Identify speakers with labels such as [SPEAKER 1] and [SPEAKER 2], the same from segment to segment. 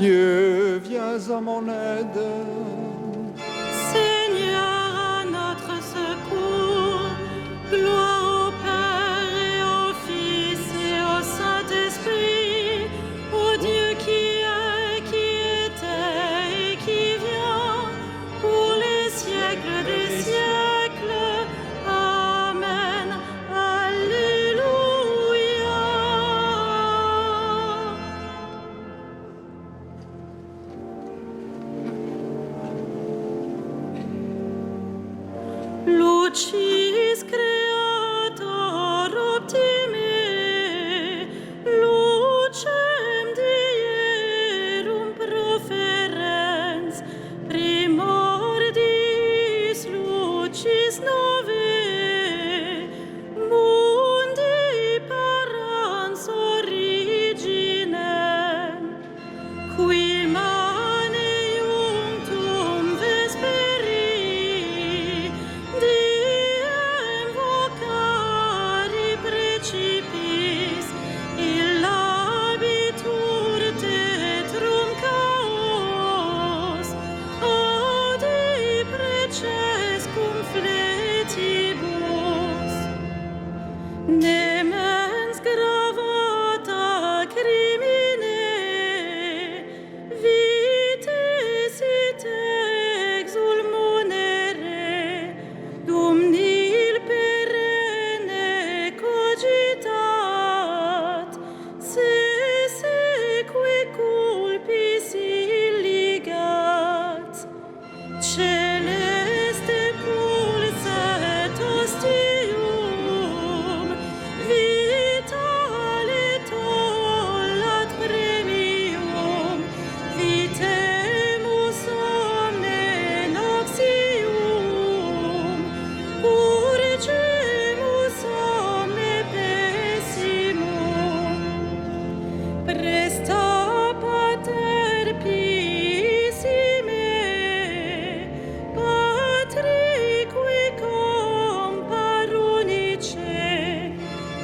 [SPEAKER 1] Dieu, viens à mon aide.
[SPEAKER 2] Seigneur, à notre secours, gloire au Père et au Fils et au Saint-Esprit, au Dieu qui est, qui était et qui vient, pour les siècles des siècles. Amen. Alléluia. Lucis Creator optime, lucem dierum proferens, primordis lucis novae, mundi parans originem, qui mane iunctum vesperi, diem vocari precipis, illabitur tetrum caos, audi precescum fletibus. Nemens gravata crimine, vitis it exul munere, dum nil perenne cogitat, se seque culpis illigat. Celeste pulset ostium, vitale tollat premium, vitemus omne noxium, purgemus omne pessimum. Presta pater pissime, Patrique compar unice,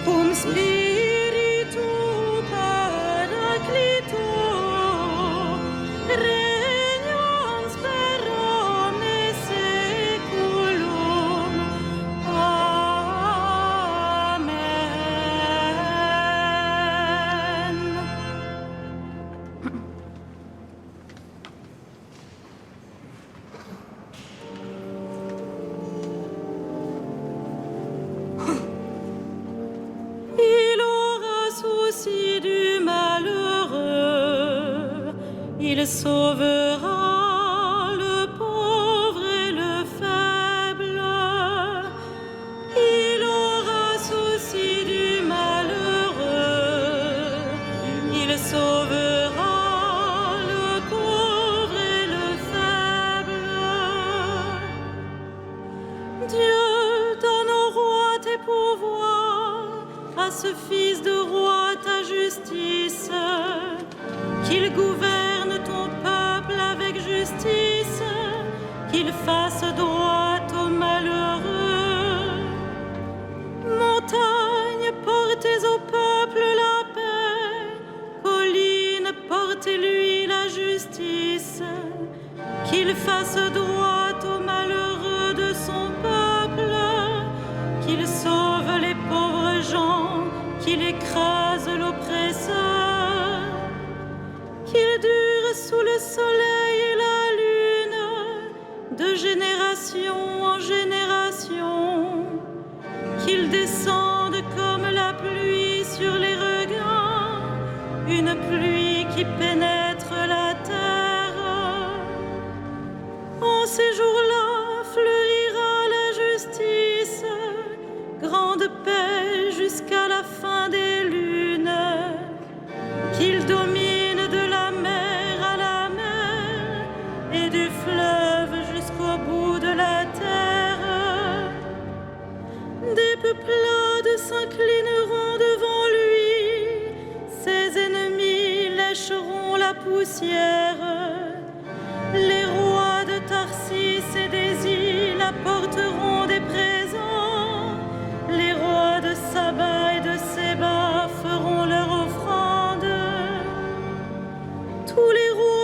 [SPEAKER 2] cum Spiritu Paraclito, regnans per omnes saeculum. Amen. Il aura souci du malheureux, il sauvera le pauvre et le faible. Il aura souci du malheureux, il sauvera le pauvre et le faible. Dieu donne au roi tes pouvoirs, à ce fils de roi ta justice, qu'il gouverne ton peuple avec justice, qu'il fasse droit aux malheureux. Montagne, portez au peuple la paix, collines, portez-lui la justice, qu'il fasse droit aux malheureux de son peuple, qu'il sauve les pauvres gens, qu'il écrase l'oppresseur, qu'il dure sous le soleil et la lune, de génération en génération, qu'il descende comme la pluie sur les regains, une pluie qui pénètre la terre. En ces jours-là fleurira la justice, grande paix jusqu'à la fin des lunes, qu'il domine de la mer à la mer et du fleuve jusqu'au bout de la terre. Des peuplades s'inclineront devant lui, ses ennemis lécheront la poussière. Les rois de Tarsis et des îles apporteront des présents, les rois de Saba et de Séba feront leur offrande. Tous les rois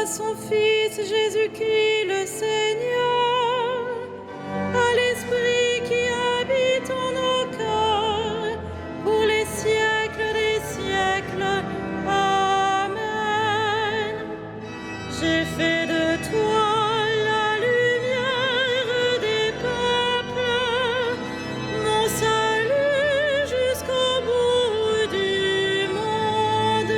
[SPEAKER 2] son Fils Jésus-Christ le Seigneur, à l'Esprit qui habite en nos cœurs, pour les siècles des siècles. Amen. J'ai fait de toi la lumière des peuples, mon salut jusqu'au bout du monde.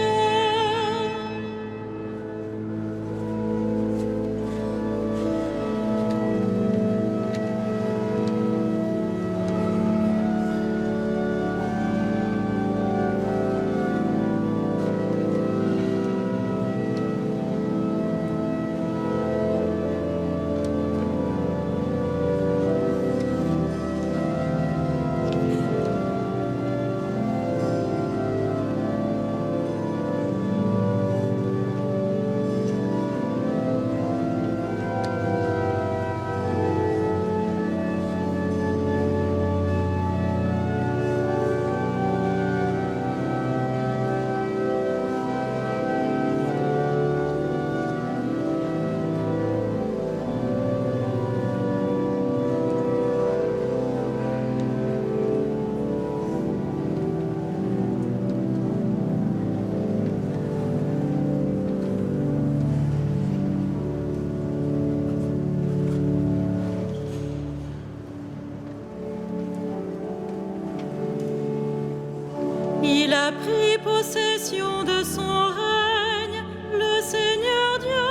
[SPEAKER 2] Il a pris possession de son règne, le Seigneur Dieu,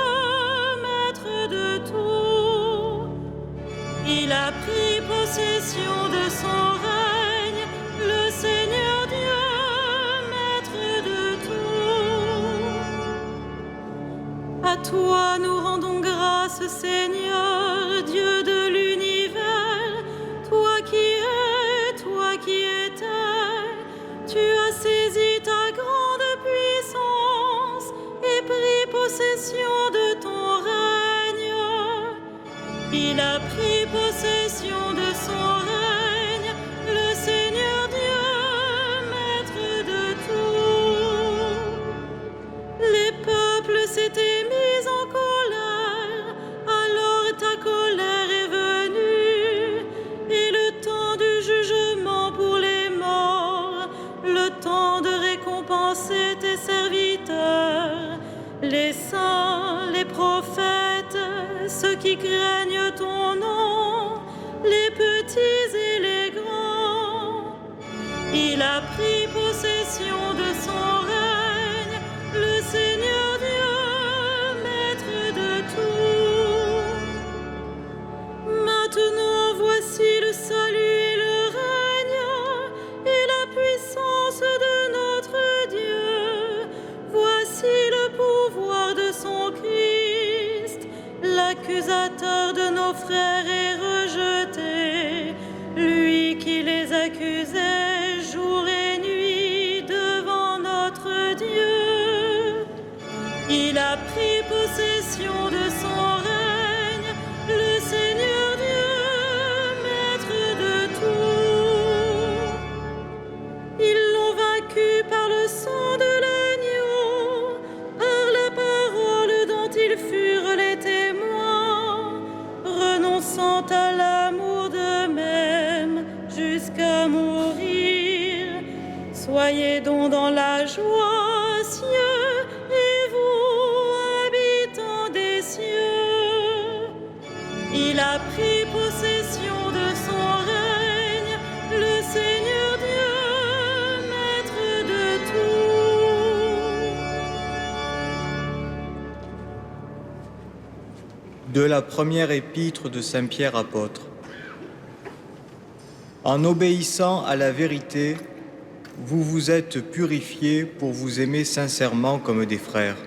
[SPEAKER 2] maître de tout. Il a pris possession de son règne, le Seigneur Dieu, maître de tout. À toi nous rendons grâce, Seigneur, Dieu de l'univers, toi qui étais. Tu as saisi ta grande puissance et pris possession de ton règne. Il a pris possession de son règne, le Seigneur Dieu, maître de tout. Les peuples s'étaient mis en colère, alors ta colère est venue, et le temps du jugement pour les morts, le temps de récompenser tes serviteurs, les saints, les prophètes, ceux qui craignent ton nom, les petits et les grands. Il a pris possession de son règne, le Seigneur Dieu, maître de tout. Maintenant voici le salut et le règne et la puissance de notre Dieu. Voici le pouvoir de son Christ. L'accusateur de nos frères est rejeté, lui qui les accusait jour et nuit devant notre Dieu. Il a pris possession de son règne, le Seigneur Dieu, maître de tout. Ils l'ont vaincu par le sang de l'agneau, par la parole dont ils furent les témoins, renonçant à l'amour d'eux-mêmes jusqu'à mourir. Soyez donc dans la joie, cieux, et vous, habitants des cieux. Il a pris possession de son règne, le Seigneur Dieu, maître de tout.
[SPEAKER 1] De la première épître de Saint Pierre apôtre. En obéissant à la vérité, vous vous êtes purifiés pour vous aimer sincèrement comme des frères.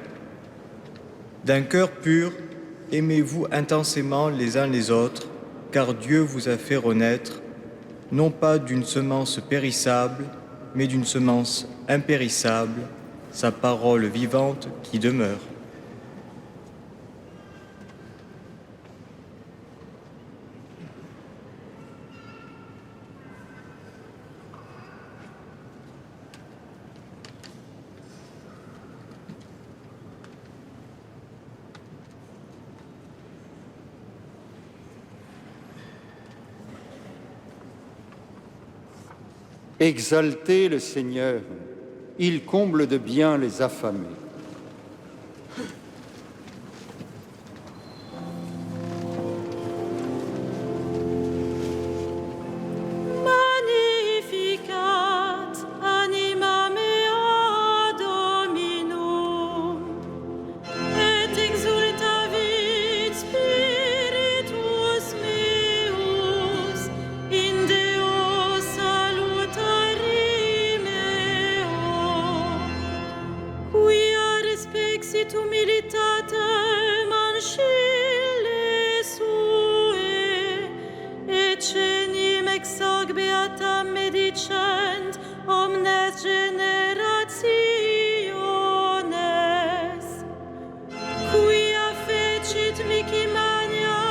[SPEAKER 1] D'un cœur pur, aimez-vous intensément les uns les autres, car Dieu vous a fait renaître, non pas d'une semence périssable, mais d'une semence impérissable, sa parole vivante qui demeure.
[SPEAKER 3] Exaltez le Seigneur, il comble de bien les affamés.
[SPEAKER 2] Magnificat anima mea Dominum, et exultavit spiritus meus in Deo salutari meo, quia respexit humilitatem ancille sue, et cenim ex hoc beatam medicent omnes generationes, quia fecit mihi magna,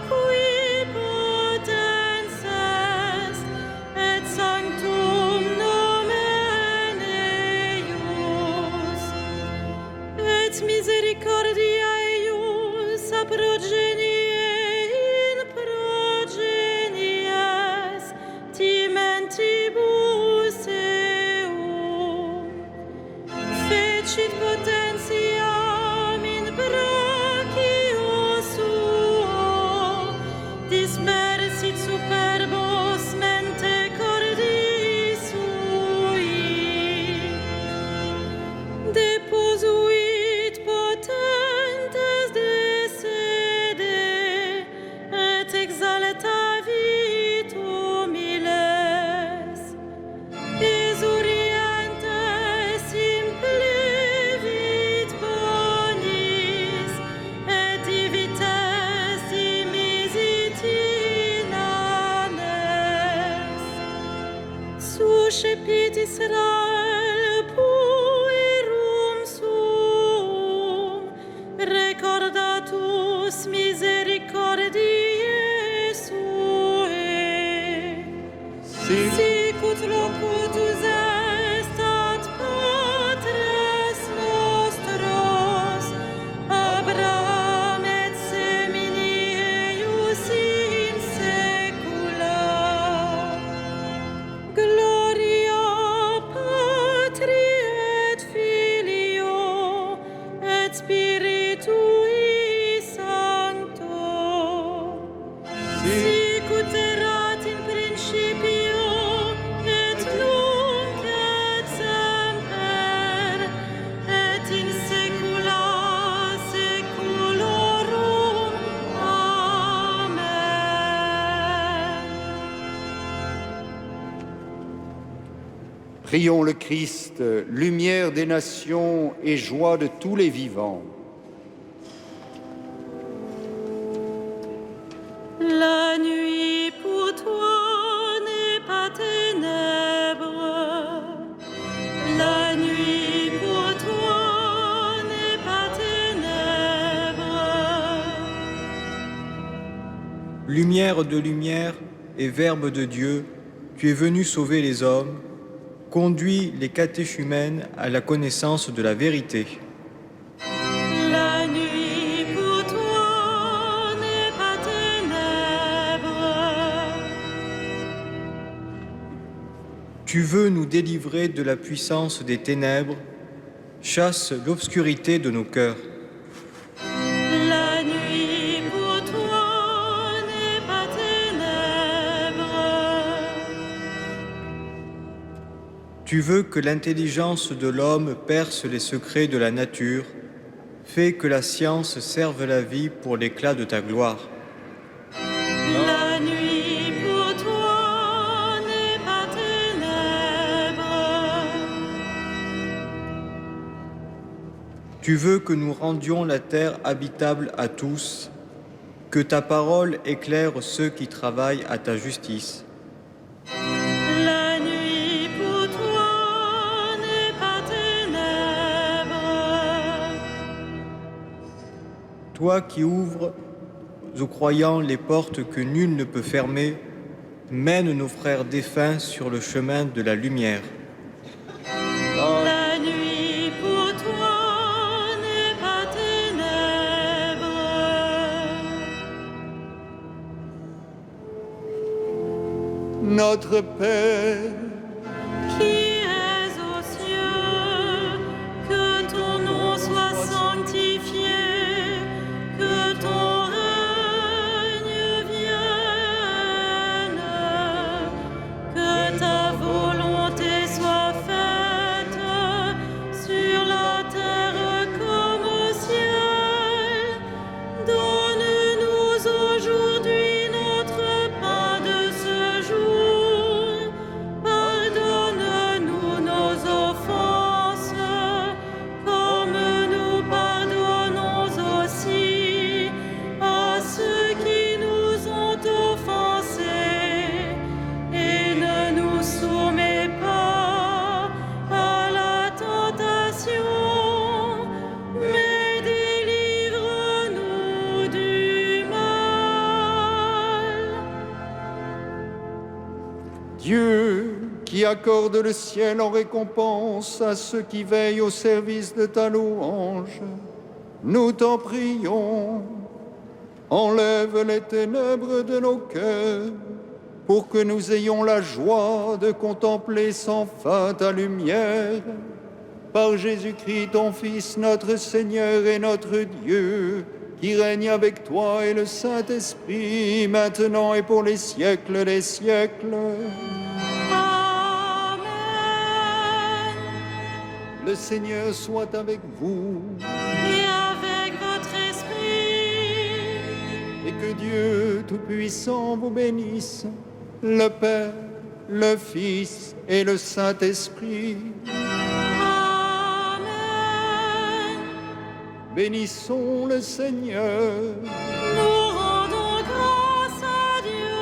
[SPEAKER 2] qui potens est, et sanctum nomen eius, et misericordia eius a progenie in progenies timentibus eum, fecit potentiam in brachio suo, dispersit superbos mente cordii sui, deposuit potentes de sede, et exaltavit humiles, esurientes implevit bonis, et divites dimisit inanes, suscepit Israel puerum suum, recordatus misericordiae suae, sic ut locutus est ad patres nostros, Abraham et semini eius in saecula. Gloria Patri et Filio et Spiritui Sancto, sic ut erat in principio et nunc et semper et in saecula saeculorum. Amen.
[SPEAKER 3] Prions le Christ, lumière des nations et joie de tous les vivants.
[SPEAKER 2] La nuit pour toi n'est pas ténèbres, la nuit pour toi n'est pas ténèbres.
[SPEAKER 1] Lumière de lumière et Verbe de Dieu, tu es venu sauver les hommes, conduis les catéchumènes à la connaissance de la vérité.
[SPEAKER 2] La nuit pour toi n'est pas ténèbres.
[SPEAKER 1] Tu veux nous délivrer de la puissance des ténèbres, chasse l'obscurité de nos cœurs.
[SPEAKER 2] La nuit pour toi n'est pas ténèbres.
[SPEAKER 1] Tu veux que l'intelligence de l'homme perce les secrets de la nature, fais que la science serve la vie pour l'éclat de ta gloire.
[SPEAKER 2] La nuit pour toi n'est pas ténèbres.
[SPEAKER 1] Tu veux que nous rendions la terre habitable à tous, que ta parole éclaire ceux qui travaillent à ta justice.
[SPEAKER 2] La nuit pour toi n'est pas ténèbres.
[SPEAKER 1] Toi qui ouvres aux croyants les portes que nul ne peut fermer, mène nos frères défunts sur le chemin de la lumière.
[SPEAKER 2] La nuit pour toi n'est pas ténèbres.
[SPEAKER 3] Notre Père, Dieu, qui accorde le ciel en récompense à ceux qui veillent au service de ta louange, nous t'en prions, enlève les ténèbres de nos cœurs, pour que nous ayons la joie de contempler sans fin ta lumière. Par Jésus-Christ, ton Fils, notre Seigneur et notre Dieu, qui règne avec toi et le Saint-Esprit, maintenant et pour les siècles des siècles.
[SPEAKER 2] Amen.
[SPEAKER 3] Le Seigneur soit avec vous.
[SPEAKER 2] Et avec votre esprit.
[SPEAKER 3] Et que Dieu Tout-Puissant vous bénisse, le Père, le Fils et le Saint-Esprit.
[SPEAKER 2] Amen.
[SPEAKER 3] Bénissons le Seigneur.
[SPEAKER 2] Nous rendons grâce à Dieu.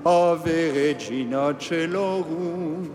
[SPEAKER 3] Ave Regina Celorum,